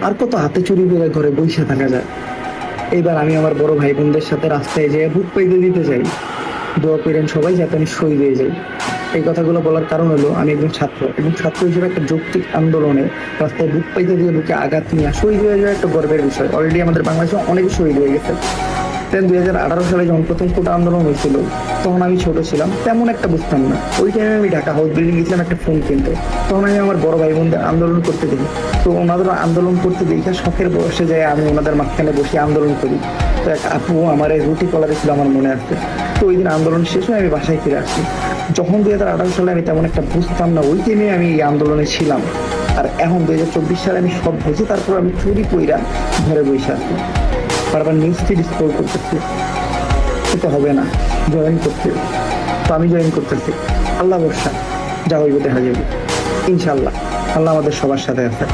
আর কত হাতে চুরি করে ঘরে বসে থাকা যায়। এইবার আমি আমার বড় ভাই বোনদের সাথে রাস্তায় যেয়ে বুক পাইতে দিতে চাই, দোয়া করেন সবাই যাতে আমি শহীদ হয়ে যাই। এই কথাগুলো বলার কারণ হলো আমি একজন ছাত্র, এবং ছাত্র হিসেবে একটা যৌক্তিক আন্দোলনে রাস্তায় বুক পাইতে দিয়ে বুকে আঘাত নিয়ে শহীদ হয়ে যাওয়া একটা গর্বের বিষয়। অলরেডি আমাদের বাংলাদেশে অনেকে শহীদ হয়ে গেছে। দেন 2018 সালে যখন প্রথম কোটা আন্দোলন হয়েছিল, তখন আমি ছোট ছিলাম, তেমন একটা বুঝতাম না। ওই টাইমে আমি ঢাকা হাউস বিল্ডিং গেছিলাম একটা ফোন কিনতে। তখন আমি আমার বড় ভাই বোনদের আন্দোলন করতে দেখি। তো ওনাদের আন্দোলন করতে দেখে শখের বয়সে যায় আমি ওনাদের মাঝখানে বসে আন্দোলন করি। তো এক আপু আমার এই রুটি কলা দিয়েছিল, আমার মনে আছে। তো ওই দিন আন্দোলন শেষ হয়ে আমি বাসায় ফিরে আসছি। যখন 2018 সালে আমি তেমন একটা বুঝতাম না, ওই টাইমে আমি এই আন্দোলনে ছিলাম। আর এখন 2024 সালে আমি সব বুঝি, তারপর আমি চুরি কইরা ঘরে বসে আছি, বারবার নিউজ ফিড স্ক্রল করতেছি। এটা হবে না, জয়েন করতে। তো আমি জয়েন করতেছি, আল্লাহ ভরসা, যা হইব দেখা যাবে ইনশাল্লাহ। আল্লাহ আমাদের সবার সাথে আছে।